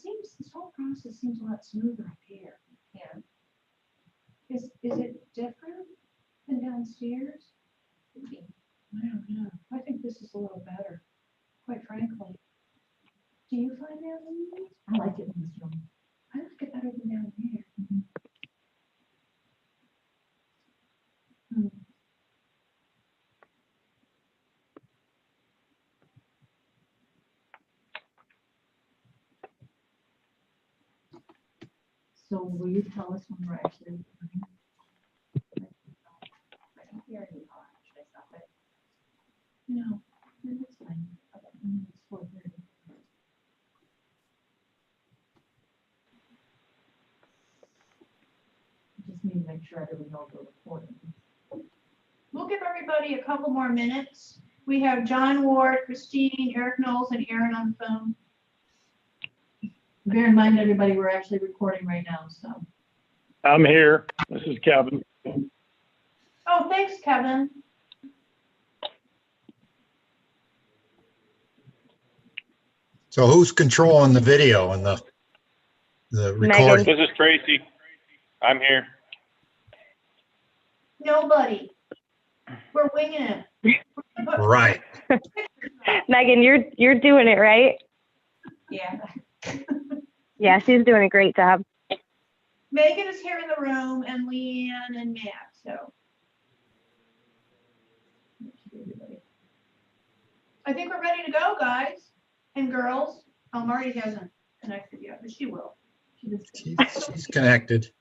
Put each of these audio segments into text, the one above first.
this whole process seems a lot smoother up here. Yeah. Is it different than downstairs? Could be. I don't know. I think this is a little better, quite frankly. Do you find that, Louise? I like it in this room. I like it better than down there. Hmm. So will you tell us when we're actually? I think we already are. Should I stop it? No. No, that's fine. Okay. It's 4:30. Just need to make sure everyone knows we're recording. We'll give everybody a couple more minutes. We have John Ward, Christine, Eric Knowles, and Aaron on the phone. Bear in mind, everybody, we're actually recording right now, so. I'm here. This is Kevin. Oh, thanks, Kevin. So who's controlling the video and the recording? This is Tracy. I'm here. Nobody. We're winging it. Right. Megan, you're doing it right. Yeah. Yeah, she's doing a great job. Megan is here in the room, and Leanne and Matt, so. I think we're ready to go, guys and girls. Oh, Marty hasn't connected yet, but she will. She's connected.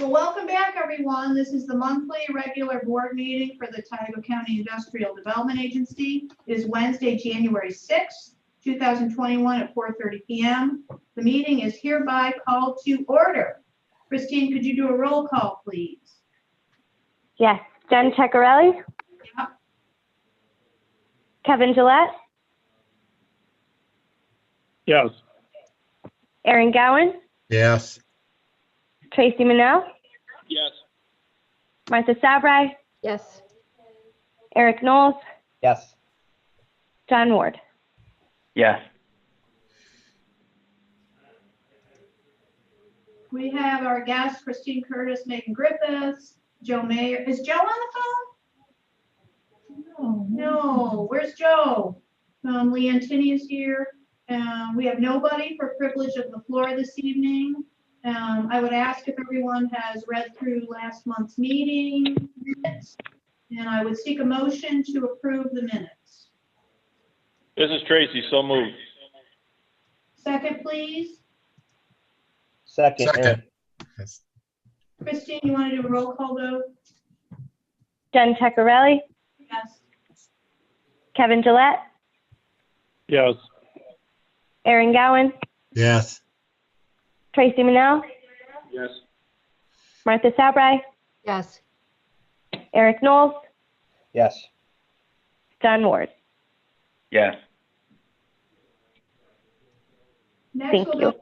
Well, welcome back, everyone. This is the monthly regular board meeting for the Tioga County Industrial Development Agency. It is Wednesday, January 6th, 2021 at 4:30 p.m. The meeting is hereby called to order. Christine, could you do a roll call, please? Yes, Jen Ceccarelli. Yeah. Kevin Gillette. Yes. Aaron Gowan. Yes. Tracy Manel. Yes. Martha Sabrai. Yes. Eric Knowles. Yes. John Ward. Yes. We have our guests, Christine Curtis, Megan Griffiths, Joe Mayer. Is Joe on the phone? No. Where's Joe? Leanne Tinney is here. We have nobody for privilege of the floor this evening. I would ask if everyone has read through last month's meeting minutes, and I would seek a motion to approve the minutes. This is Tracy. So moved. Second, please. Second. Second. Yes. Christine, you want to do a roll call vote? Jen Ceccarelli. Yes. Kevin Gillette. Yes. Aaron Gowan. Yes. Tracy Manel. Yes. Martha Sabrai. Yes. Eric Knowles. Yes. John Ward. Yes. Thank you.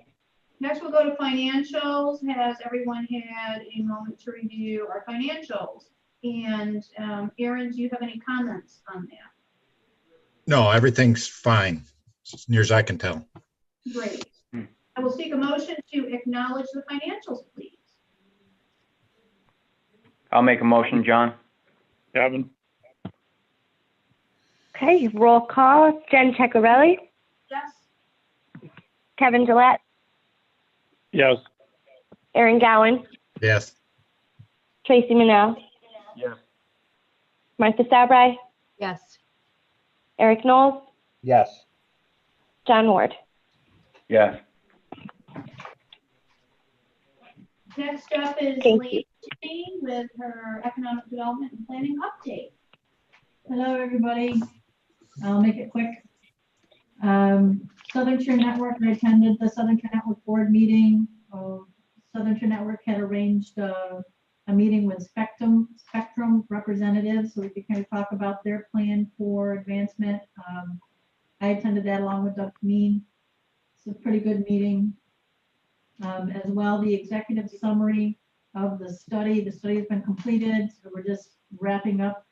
Next, we'll go to financials. Has everyone had a moment to review our financials? And Aaron, do you have any comments on that? No, everything's fine, as near as I can tell. Great. I will seek a motion to acknowledge the financials, please. I'll make a motion, John. Kevin. Okay, roll call. Jen Ceccarelli. Yes. Kevin Gillette. Yes. Aaron Gowan. Yes. Tracy Manel. Yes. Martha Sabrai. Yes. Eric Knowles. Yes. John Ward. Yes. Next up is Thank Lee with her economic development and planning update. Hello, everybody. I'll make it quick. Southern Tier Network, I attended the Southern Tier Network board meeting. Southern Tier Network had arranged a meeting with Spectrum representatives, so we could kind of talk about their plan for advancement. I attended that along with Doug Mean. It's a pretty good meeting. As well, the executive summary of the study. The study has been completed, so we're just wrapping up,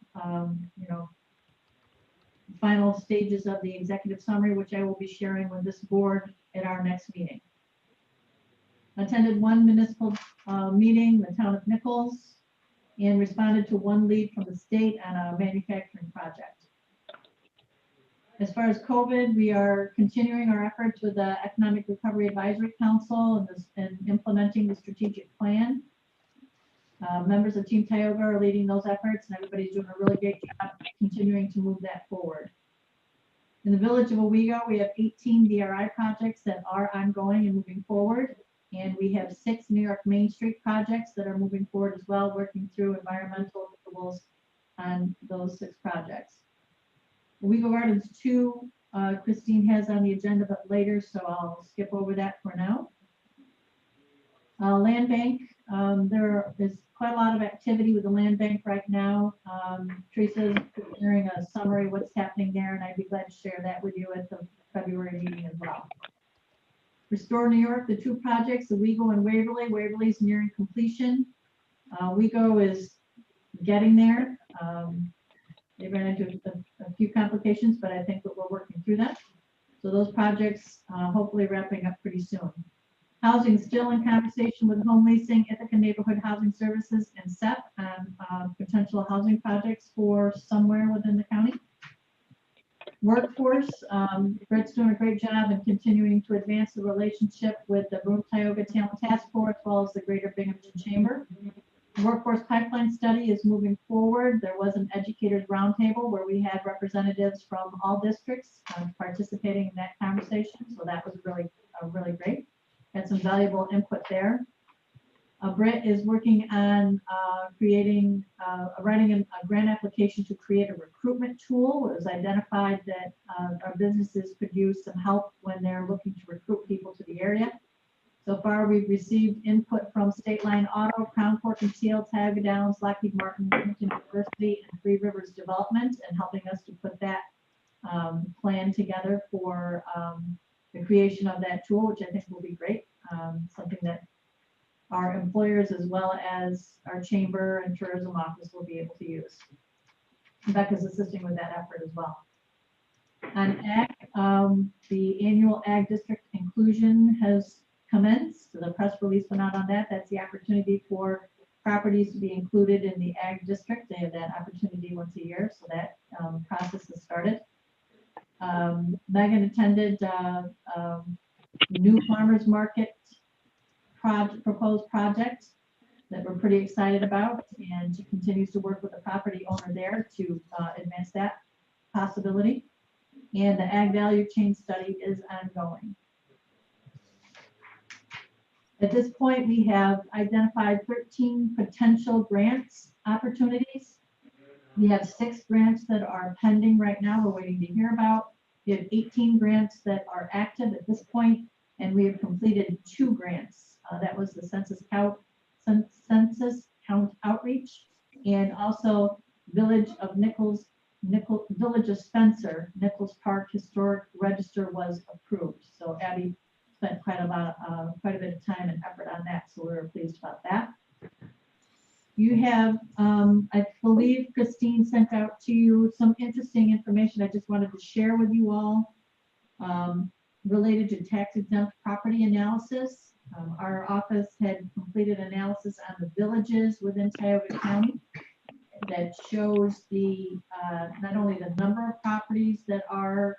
final stages of the executive summary, which I will be sharing with this board at our next meeting. Attended one municipal meeting, the town of Nichols, and responded to one lead from the state on a manufacturing project. As far as COVID, we are continuing our efforts with the Economic Recovery Advisory Council and implementing the strategic plan. Members of Team Tioga are leading those efforts, and everybody's doing a really great job continuing to move that forward. In the village of Owego, we have 18 DRI projects that are ongoing and moving forward. And we have 6 New York Main Street projects that are moving forward as well, working through environmental approvals on those 6 projects. Owego Gardens 2, Christine has on the agenda, but later, so I'll skip over that for now. Land bank, there is quite a lot of activity with the land bank right now. Teresa's preparing a summary of what's happening there, and I'd be glad to share that with you at the February meeting as well. Restore New York, the 2 projects, Owego and Waverly. Waverly's nearing completion. Owego is getting there. They ran into a few complications, but I think that we're working through that. So those projects hopefully wrapping up pretty soon. Housing still in conversation with home leasing, Ithaca Neighborhood Housing Services, and SEP on potential housing projects for somewhere within the county. Workforce, Brett's doing a great job in continuing to advance the relationship with the Broome Tioga Talent Task Force, as well as the Greater Binghamton Chamber. The workforce pipeline study is moving forward. There was an educators roundtable where we had representatives from all districts participating in that conversation. So that was really great. Had some valuable input there. Brett is working on writing a grant application to create a recruitment tool. It was identified that our businesses could use some help when they're looking to recruit people to the area. So far, we've received input from State Line Auto, Crown Cork and Teal, Tioga Downs, Lockheed Martin, Binghamton University, and Three Rivers Development, and helping us to put that plan together for the creation of that tool, which I think will be great. Something that our employers as well as our chamber and tourism office will be able to use. Becca's assisting with that effort as well. On ag, the annual ag district inclusion has commenced. So the press release went out on that. That's the opportunity for properties to be included in the ag district. They have that opportunity once a year. So that process has started. Megan attended new farmers market proposed project that we're pretty excited about, and she continues to work with the property owner there to advance that possibility. And the ag value chain study is ongoing. At this point, we have identified 13 potential grants opportunities. We have 6 grants that are pending right now. We're waiting to hear about. We have 18 grants that are active at this point, and we have completed 2 grants. That was the census count outreach, and also Village of Village of Spencer, Nichols Park Historic Register was approved. So Abby spent quite a bit of time and effort on that, so we're pleased about that. You have, I believe Christine sent out to you some interesting information I just wanted to share with you all related to tax exempt property analysis. Our office had completed analysis on the villages within Tioga County that shows the not only the number of properties that are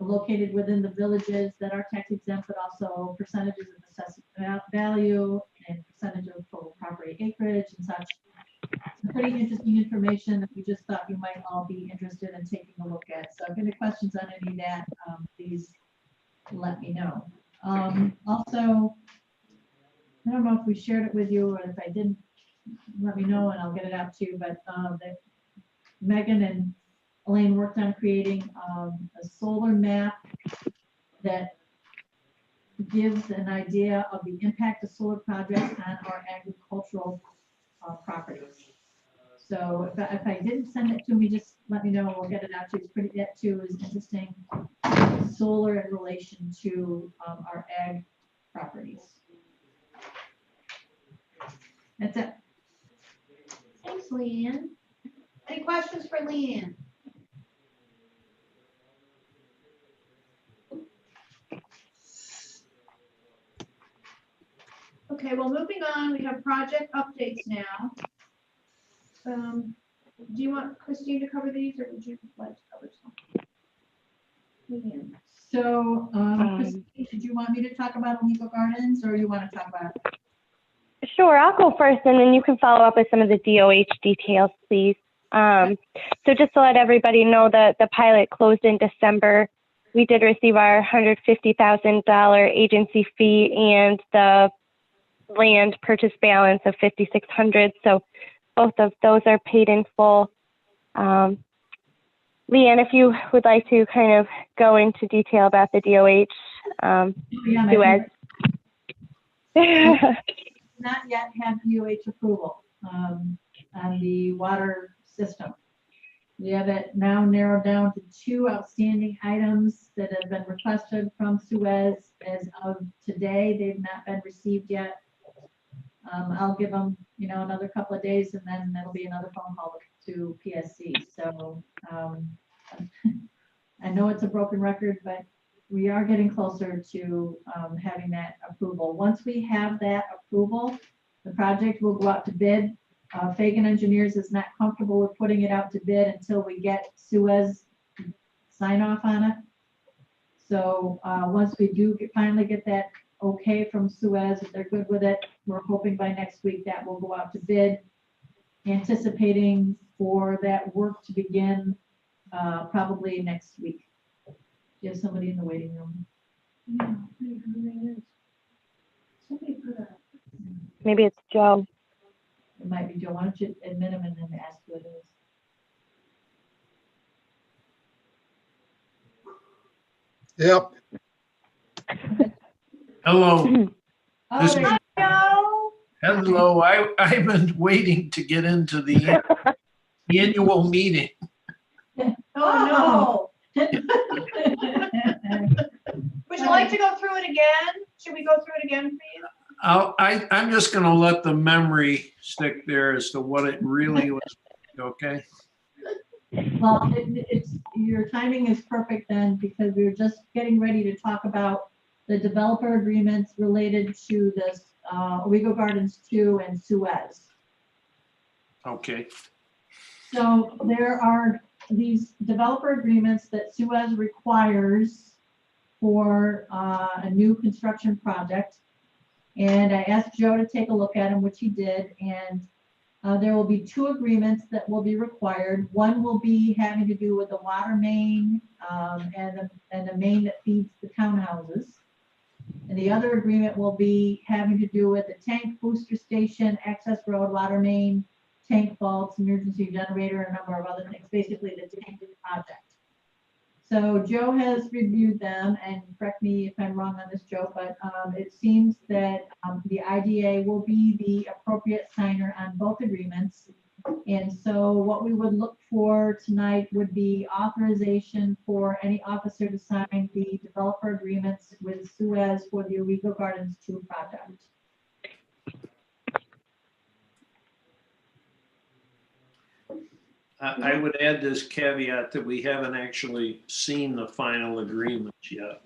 located within the villages that are tax exempt, but also percentages of assessed value and percentage of total property acreage and such. Some pretty interesting information that we just thought you might all be interested in taking a look at. So if you have any questions on any of that, please let me know. Also, I don't know if we shared it with you, or if I didn't, let me know and I'll get it out to you, but that Megan and Elaine worked on creating a solar map that gives an idea of the impact of solar projects on our agricultural properties. So if I didn't send it to me, just let me know. We'll get it out to you. That too is interesting. Solar in relation to our ag properties. That's it. Thanks, Leanne. Any questions for Leanne? Okay, well, moving on, we have project updates now. Do you want Christine to cover these, or would you like to cover some? Leanne. So, Christine, did you want me to talk about Amico Gardens, or you want to talk about? Sure, I'll go first and then you can follow up with some of the DOH details, please. So just to let everybody know that the pilot closed in December. We did receive our $150,000 agency fee and the land purchase balance of $5,600. So both of those are paid in full. Leanne, if you would like to kind of go into detail about the DOH, Yeah, Suez. Not yet have DOH approval on the water system. We have it now narrowed down to 2 outstanding items that have been requested from Suez. As of today, they've not been received yet. I'll give them, another couple of days, and then that'll be another phone call to PSC. So I know it's a broken record, but we are getting closer to having that approval. Once we have that approval, the project will go out to bid. Fagan Engineers is not comfortable with putting it out to bid until we get Suez sign off on it. So once we do finally get that okay from Suez, if they're good with it, we're hoping by next week that will go out to bid, anticipating for that work to begin probably next week. Do you have somebody in the waiting room? Yeah, I don't know who that is. Somebody put a. Maybe it's Joe. It might be Joe. Why don't you admit him and then ask who it is? Yep. Hello, Oh, This there is- you Hello. hello. I've been waiting to get into the annual meeting. Oh, no. go. Would you like to go through it again? Should we go through it again, please? I'm just gonna let the memory stick there as to what it really was, okay? Well, it's, your timing is perfect then, because we were just getting ready to talk about the developer agreements related to this, Amico Gardens 2 and Suez. Okay, So there are these developer agreements that Suez requires for a new construction project. And I asked Joe to take a look at them, which he did, and there will be 2 agreements that will be required. One will be having to do with the water main and the main that feeds the townhouses. And the other agreement will be having to do with the tank booster station, access road, water main, tank vaults, emergency generator, and a number of other things, basically the tank project. So Joe has reviewed them, and correct me if I'm wrong on this, Joe, but it seems that the IDA will be the appropriate signer on both agreements. And so what we would look for tonight would be authorization for any officer to sign the developer agreements with Suez for the Amico Gardens 2 project. I would add this caveat that we haven't actually seen the final agreements yet.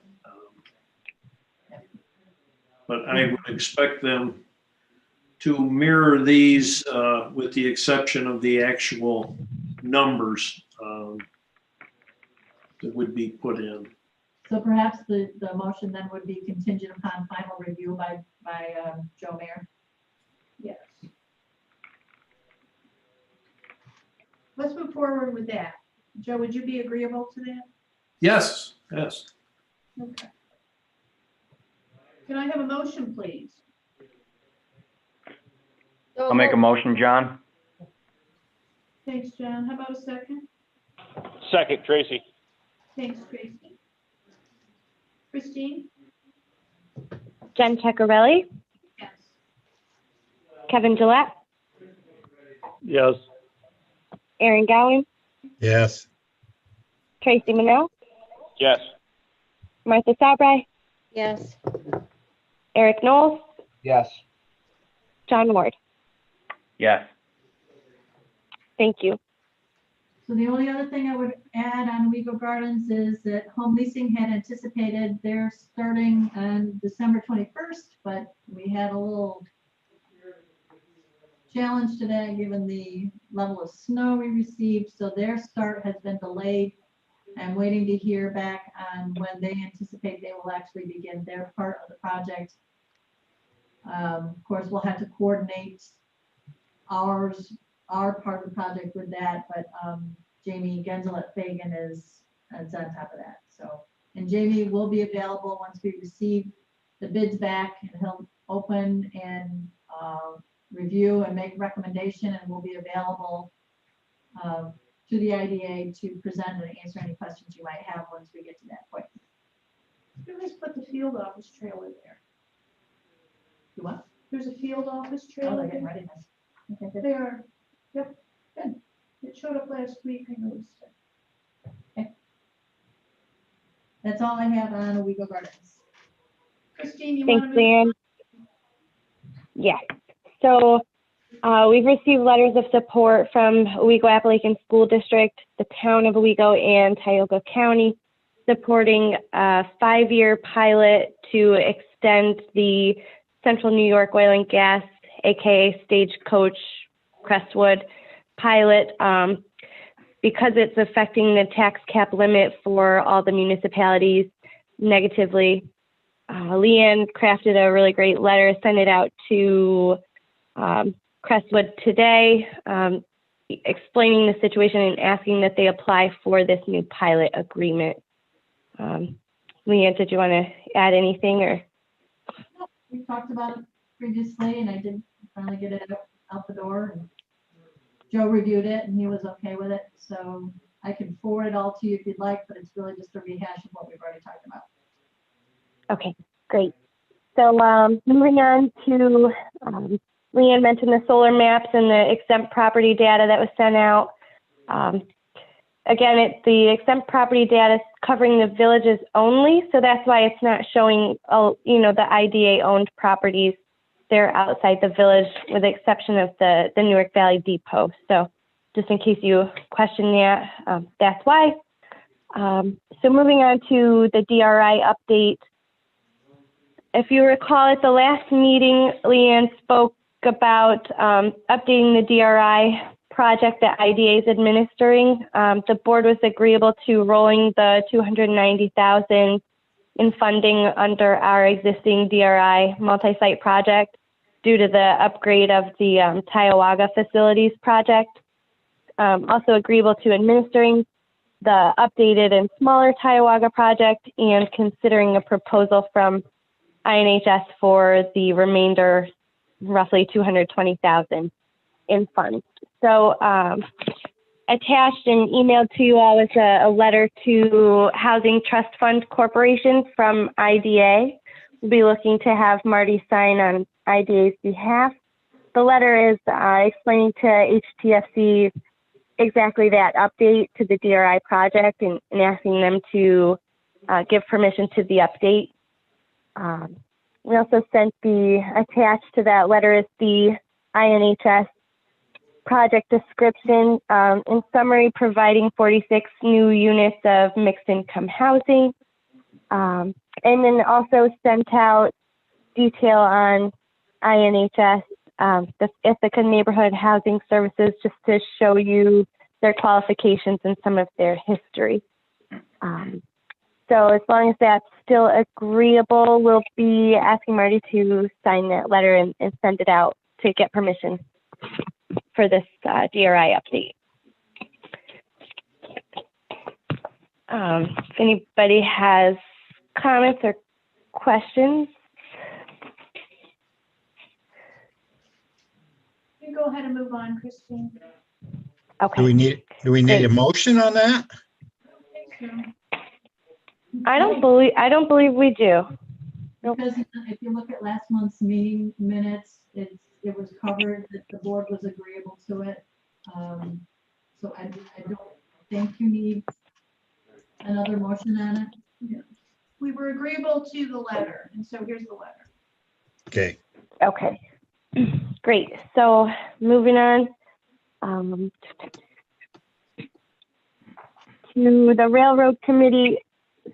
But I would expect them to mirror these with the exception of the actual numbers that would be put in. So perhaps the motion then would be contingent upon final review by Joe Mayor. Yes. Let's move forward with that. Joe, would you be agreeable to that? Yes, yes. Okay. Can I have a motion, please? I'll make a motion, John. Thanks, John. How about a second? Second, Tracy. Thanks, Tracy. Christine? Jen Ceccarelli, Yes. Kevin Gillette, Yes. Aaron Gowen, Yes. Tracy Manell, Yes. Martha Sabri, Yes. Eric Knowles, Yes. John Ward. Yes. Thank you. So the only other thing I would add on Wego Gardens is that Home Leasing had anticipated they're starting on December 21st, but we had a little challenge today, given the level of snow we received, so their start has been delayed. I'm waiting to hear back on when they anticipate they will actually begin their part of the project. Of course, we'll have to coordinate our part of the project with that, but Jamie Genzel at Fagan is on top of that. So, and Jamie will be available once we receive the bids back, and he'll open and review and make recommendation, and will be available to the IDA to present and answer any questions you might have once we get to that point. Who has put the field office trailer there? You want? There's a field office Oh, trailer they're getting there. ready. Okay, good. There, yep, good. It showed up last week, I noticed it. That's all I have on Wego Gardens. Christine, you Thanks, want to move? Leanne. Yes. So we've received letters of support from Owego Appalachian School District, the town of Owego, and Tioga County, supporting a 5-year pilot to extend the Central New York Oil and Gas, aka Stagecoach Crestwood pilot, because it's affecting the tax cap limit for all the municipalities negatively. Leanne crafted a really great letter, sent it out to Crestwood today, explaining the situation and asking that they apply for this new pilot agreement. Leanne, did you want to add anything, or? We talked about it previously, and I did finally get it out the door, and Joe reviewed it and he was okay with it. So I can forward it all to you if you'd like, but it's really just a rehash of what we've already talked about. Okay, great. So moving on to, Leanne mentioned the solar maps and the exempt property data that was sent out. Again, the exempt property data is covering the villages only, so that's why it's not showing, the IDA-owned properties. They're outside the village, with the exception of the Newark Valley Depot. So just in case you question that, that's why. So moving on to the DRI update. If you recall, at the last meeting, Leanne spoke about updating the DRI project that IDA is administering. The board was agreeable to rolling the $290,000 in funding under our existing DRI multi-site project due to the upgrade of the Tioga facilities project. Also agreeable to administering the updated and smaller Tioga project, and considering a proposal from INHS for the remainder, roughly $220,000 in funds. So attached and emailed to you all is a letter to Housing Trust Fund Corporation from IDA. We'll be looking to have Marty sign on IDA's behalf. The letter is explaining to HTFC exactly that update to the DRI project, and asking them to give permission to the update. We also sent attached to that letter is the INHS project description, in summary, providing 46 new units of mixed income housing. And then also sent out detail on INHS, the Ithaca Neighborhood Housing Services, just to show you their qualifications and some of their history. So as long as that's still agreeable, we'll be asking Marty to sign that letter and send it out to get permission for this DRI update. If anybody has comments or questions. You go ahead and move on, Christine. Okay. Do we need a motion on that? I don't believe we do. Nope. Because if you look at last month's meeting minutes, it was covered that the board was agreeable to it. So I don't think you need another motion on it. Yeah. We were agreeable to the letter, and so here's the letter. Okay. Okay. Great. So moving on. to the railroad committee.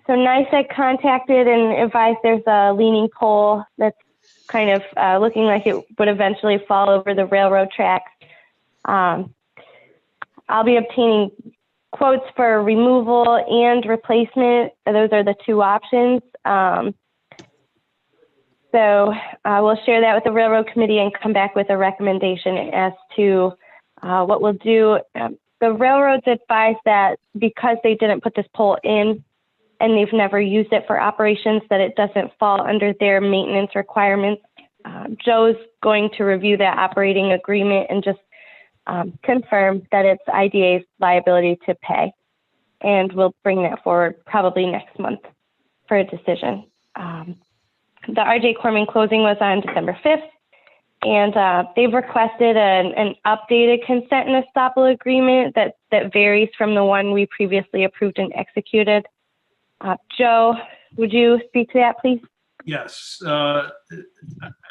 So NICEAG contacted and advised there's a leaning pole that's kind of looking like it would eventually fall over the railroad tracks. I'll be obtaining quotes for removal and replacement. Those are the two options. So we'll share that with the railroad committee and come back with a recommendation as to what we'll do. The railroads advised that because they didn't put this pole in and they've never used it for operations, that it doesn't fall under their maintenance requirements. Joe's going to review that operating agreement and just confirm that it's IDA's liability to pay. And we'll bring that forward probably next month for a decision. The RJ Corman closing was on December 5th, and they've requested an updated consent and estoppel agreement that varies from the one we previously approved and executed. Joe, would you speak to that, please? Yes, I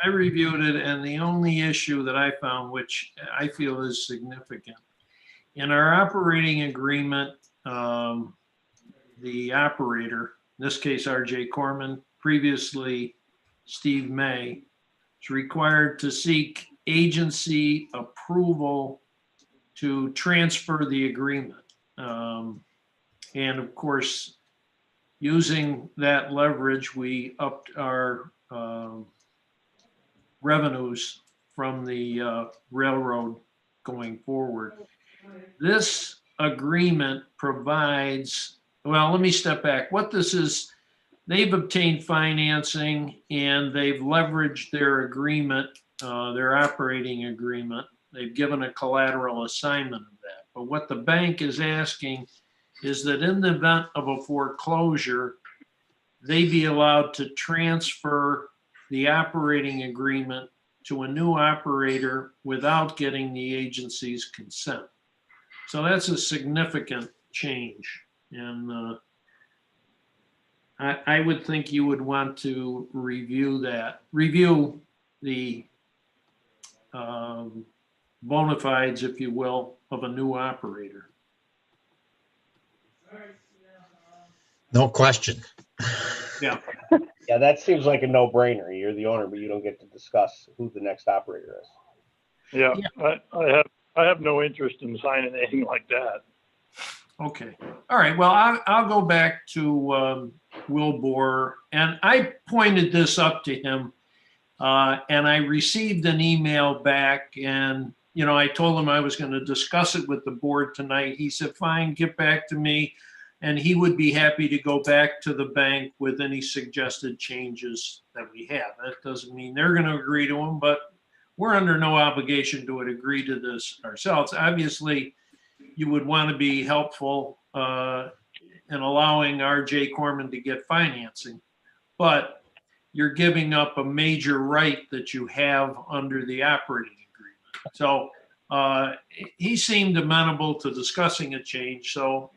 reviewed it, and the only issue that I found, which I feel is significant, in our operating agreement, the operator, in this case RJ Corman, previously Steve May, is required to seek agency approval to transfer the agreement. And of course, using that leverage, we upped our revenues from the railroad going forward. This agreement provides, well, let me step back. What this is, they've obtained financing and they've leveraged their agreement, their operating agreement. They've given a collateral assignment of that. But what the bank is asking is that in the event of a foreclosure, they be allowed to transfer the operating agreement to a new operator without getting the agency's consent. So that's a significant change. And I would think you would want to review that, review the bona fides, if you will, of a new operator. No question. Yeah. Yeah, that seems like a no-brainer. You're the owner, but you don't get to discuss who the next operator is. Yeah, I have no interest in signing anything like that. Okay. All right. Well, I'll go back to Wilbur, and I pointed this up to him, and I received an email back, and I told him I was going to discuss it with the board tonight. He said, "Fine, get back to me," and he would be happy to go back to the bank with any suggested changes that we have. That doesn't mean they're going to agree to them, but we're under no obligation to agree to this ourselves. Obviously, you would want to be helpful in allowing RJ Corman to get financing, but you're giving up a major right that you have under the operating agreement. So he seemed amenable to discussing a change, so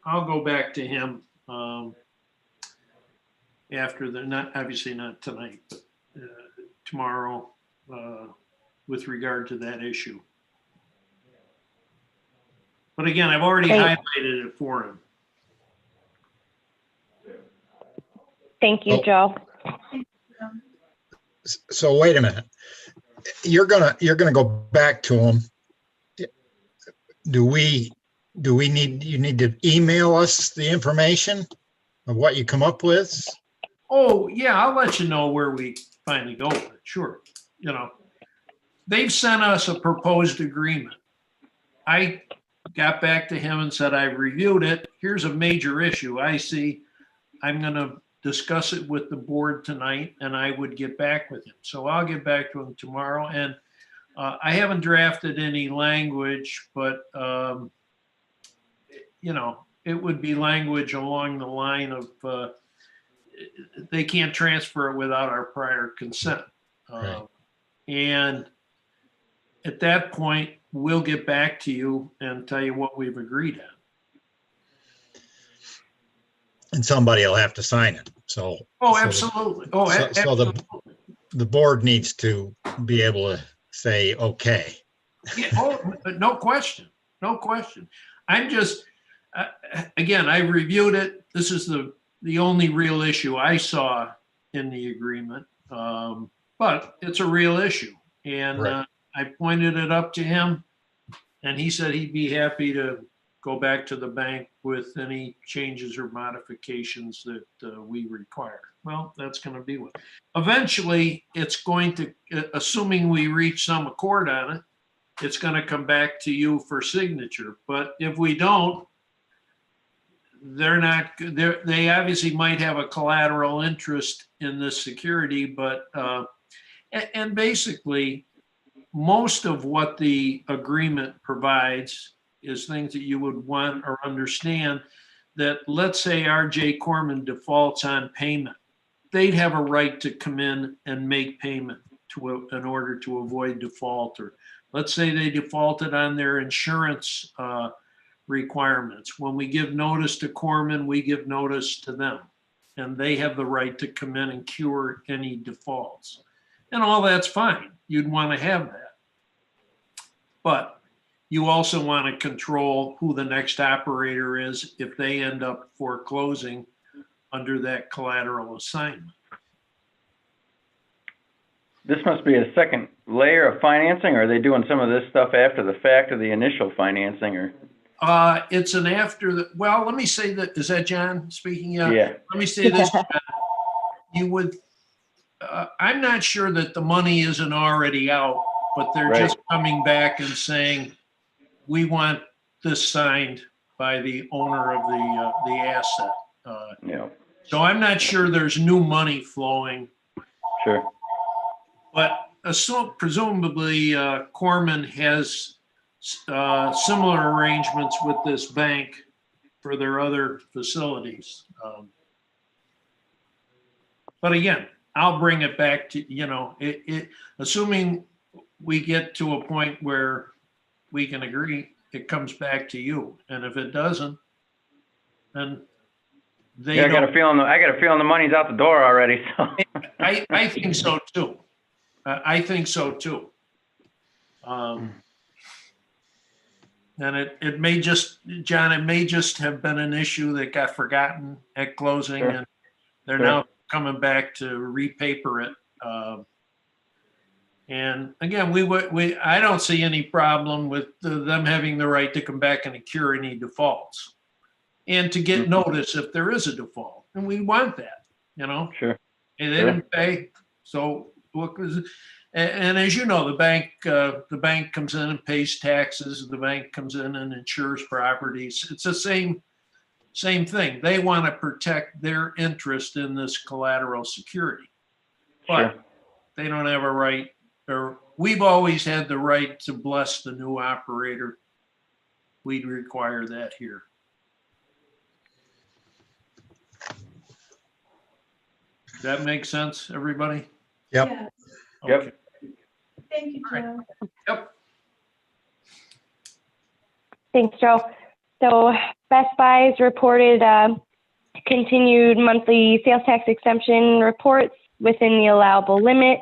I'll go back to him after obviously not tonight, but tomorrow with regard to that issue. But again, I've already highlighted it for him. Thank you, Joe. So wait a minute. You're gonna go back to them. Do you need to email us the information of what you come up with? Oh, yeah, I'll let you know where we finally go with it. Sure. They've sent us a proposed agreement. I got back to him and said, I reviewed it. Here's a major issue I see. I'm going to discuss it with the board tonight, and I would get back with him. So I'll get back to him tomorrow. And I haven't drafted any language, but, it would be language along the line of they can't transfer it without our prior consent. Right. And at that point, we'll get back to you and tell you what we've agreed on. And somebody will have to sign it. So. Oh, absolutely. So the board needs to be able to say, okay. Yeah, no question. No question. again, I reviewed it. This is the only real issue I saw in the agreement. But it's a real issue. And Right. I pointed it up to him, and he said he'd be happy to go back to the bank with any changes or modifications that we require. Well, that's going to be what. Eventually, it's going to, assuming we reach some accord on it, it's going to come back to you for signature. But if we don't, they obviously might have a collateral interest in this security, but and basically most of what the agreement provides is things that you would want or understand, that let's say RJ Corman defaults on payment, they'd have a right to come in and make payment in order to avoid default. Or let's say they defaulted on their insurance requirements. When we give notice to Corman, we give notice to them, and they have the right to come in and cure any defaults. And all that's fine. You'd want to have that. But you also want to control who the next operator is if they end up foreclosing under that collateral assignment. This must be a second layer of financing, or are they doing some of this stuff after the fact of the initial financing, or? It's an well, let me say that, is that John speaking? Yeah. Let me say this, John. You would, I'm not sure that the money isn't already out, but they're Right. just coming back and saying, we want this signed by the owner of the asset. Yeah, So I'm not sure there's new money flowing, sure. but presumably Corman has similar arrangements with this bank for their other facilities. But again, I'll bring it back to, assuming we get to a point where we can agree, it comes back to you. And if it doesn't, then they Yeah, I don't. got a feeling the money's out the door already, so. I think so too. I think so too. And it may just, John, it may just have been an issue that got forgotten at closing, Sure. and they're Sure. now coming back to repaper it. And again, I don't see any problem with them having the right to come back and cure any defaults, and to get notice if there is a default, and we want that, Sure. And they Sure. didn't pay, so look. And as you know, the bank comes in and pays taxes. The bank comes in and insures properties. It's the same thing. They want to protect their interest in this collateral security, but Sure. they don't have a right, or we've always had the right to bless the new operator. We'd require that here. Does that make sense, everybody? Yep. Yes. Yep. Okay. Thank you, Joe. Yep. Thanks, Joe. So Best Buy's reported continued monthly sales tax exemption reports within the allowable limit.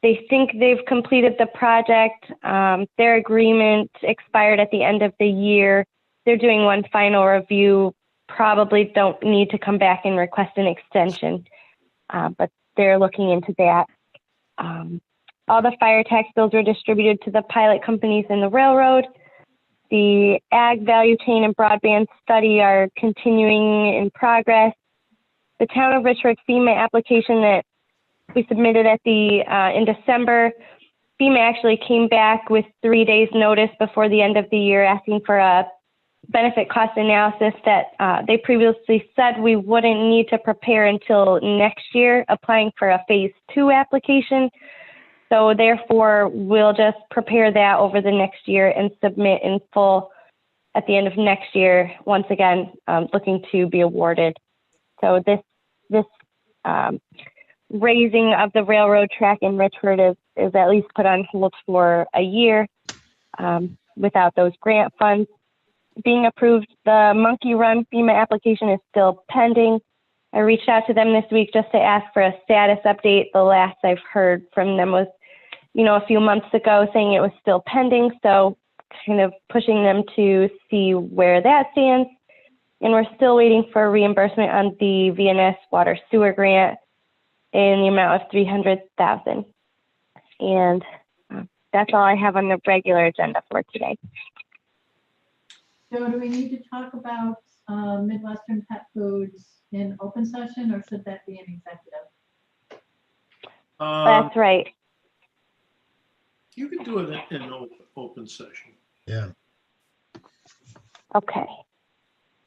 They think they've completed the project. Their agreement expired at the end of the year. They're doing one final review. Probably don't need to come back and request an extension, but they're looking into that. All the fire tax bills were distributed to the pilot companies and the railroad. The ag value chain and broadband study are continuing in progress. The town of Richford FEMA application that we submitted in December, FEMA actually came back with 3 days notice before the end of the year asking for a benefit cost analysis that they previously said we wouldn't need to prepare until next year, applying for a phase 2 application. So therefore, we'll just prepare that over the next year and submit in full at the end of next year, once again, looking to be awarded. So this raising of the railroad track in Richford is at least put on hold for a year without those grant funds being approved. The Monkey Run FEMA application is still pending. I reached out to them this week just to ask for a status update. The last I've heard from them was, a few months ago, saying it was still pending. So kind of pushing them to see where that stands. And we're still waiting for reimbursement on the VNS water sewer grant in the amount of $300,000. And that's all I have on the regular agenda for today. So do we need to talk about Midwestern Pet Foods in open session, or should that be an executive? That's right. You can do it in open session. Yeah. Okay.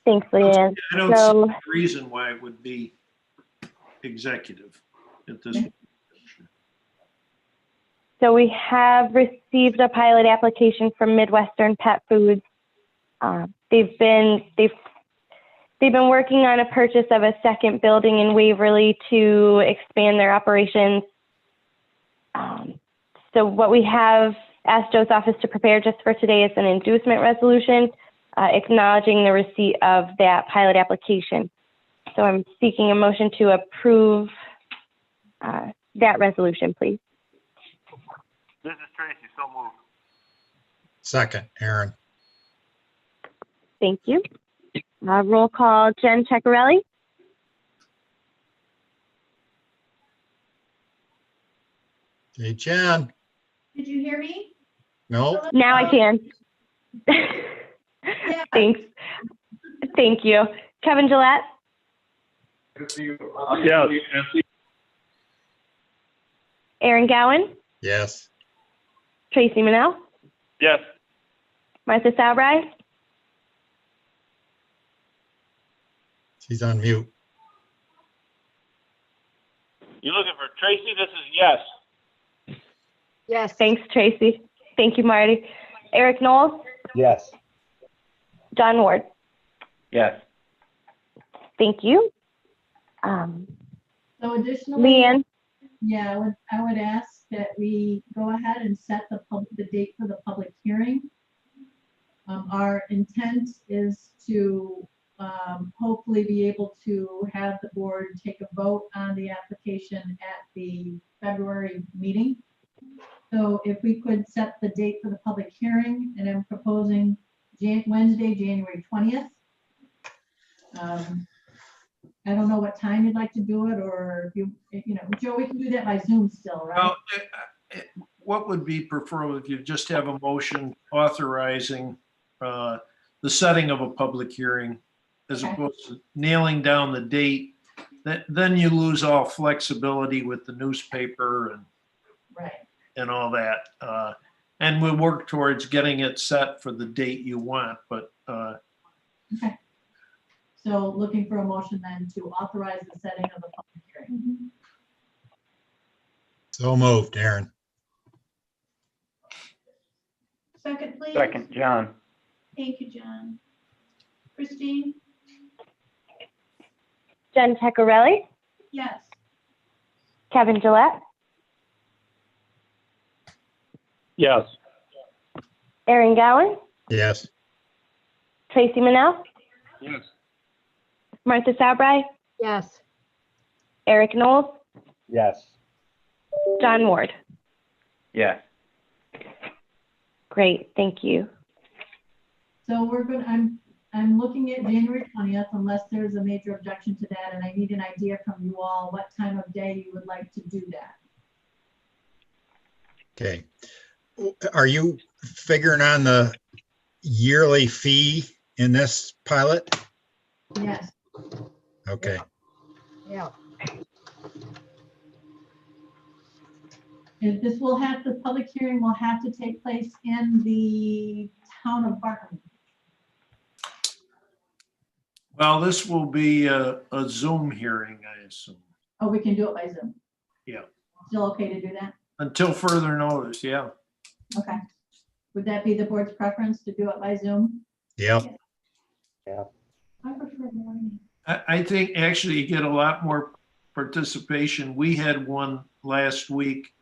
Thanks, Leanne. I don't So- see a reason why it would be executive at this. So we have received a pilot application from Midwestern Pet Foods. They've been working on a purchase of a second building in Waverly to expand their operations. So what we have asked Joe's office to prepare just for today is an inducement resolution acknowledging the receipt of that pilot application. So I'm seeking a motion to approve that resolution, please. This is Tracy, so moved. Second, Aaron. Thank you. Roll call, Jen Ceccarelli, Hey, Jen. Did you hear me? No? now I can. Yeah. Thanks. Thank you. Kevin Gillette, Yes. Aaron Gowan, Yes. Tracy Manell, Yes. Martha Salbrai, She's on mute. You looking for Tracy? This is yes. Yes. thanks, Tracy. Thank you, Marty. Eric Knowles, Yes. John Ward, Yes. thank you. So additionally. Leanne, Yeah, I would ask that we go ahead and set the date for the public hearing. Our intent is to hopefully be able to have the board take a vote on the application at the February meeting. So if we could set the date for the public hearing, and I'm proposing Wednesday, January 20th. I don't know what time you'd like to do it, or if you know, Joe, we can do that by Zoom still, right? Well, what would be preferable if you just have a motion authorizing the setting of a public hearing as Okay. opposed to nailing down the date? Then you lose all flexibility with the newspaper Right. and all that. And we'll work towards getting it set for the date you want, but Okay. So looking for a motion then to authorize the setting of the public hearing. So moved, Aaron. Second, please. Second, John. Thank you, John. Christine? Jen Ceccarelli, Yes. Kevin Gillette, Yes. Aaron Gowan, Yes. Tracy Manell, Yes. Martha Salbrai, Yes. Eric Knowles, Yes. John Ward. Yes. Great, thank you. So we're good, I'm looking at January 20th unless there's a major objection to that, and I need an idea from you all what time of day you would like to do that. Okay. Are you figuring on the yearly fee in this pilot? Yes. Okay. Yeah. And this will have, the public hearing will have to take place in the town of Barton. well, this will be a Zoom hearing, I assume, Oh, we can do it by Zoom. Yeah. Still okay to do that? until further notice, yeah. Okay. Would that be the board's preference to do it by Zoom? Yep. I prefer morning. I think actually you get a lot more participation. We had one last week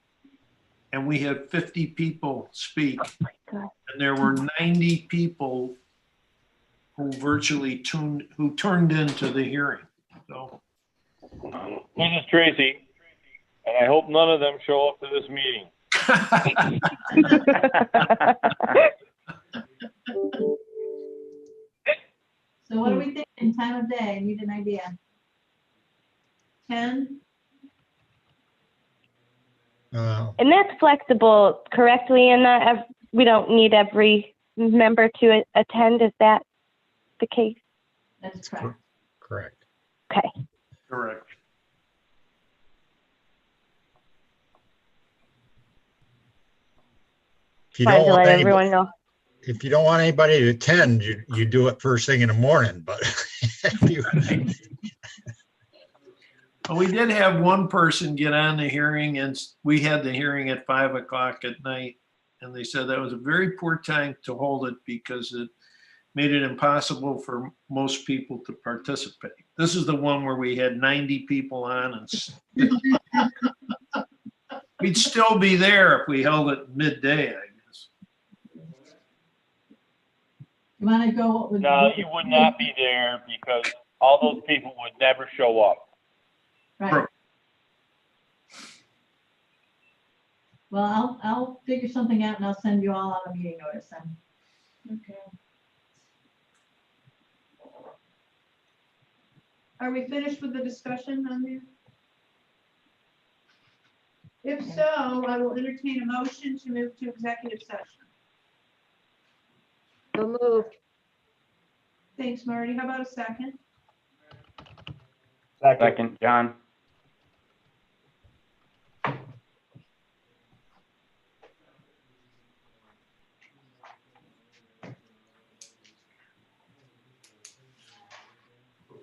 and we had 50 people speak. God. And there were 90 people who virtually turned into the hearing. So, This is Tracy, and I hope none of them show up to this meeting. So what do we think In time of day, need an idea. 10? And that's flexible, correct, Leanna? We don't need every member to attend. Is that the case? That is correct. Correct. Okay. Correct. If you Wanted don't to want let anybody, everyone know. if you don't want anybody to attend, you do it first thing in the morning, but if you, Well, we did have one person get on the hearing, and we had the hearing at 5 o'clock at night. And they said that was a very poor time to hold it because it made it impossible for most people to participate. This is the one where we had 90 people on, and we'd still be there if we held it midday, I guess. You want to go? with- No, you would not be there because all those people would never show up. Right. Well, I'll figure something out and I'll send you all out a meeting notice then. Okay. Are we finished with the discussion on there? If so, I will entertain a motion to move to executive session. So moved. Thanks, Marty. How about a second? Second. Second, John.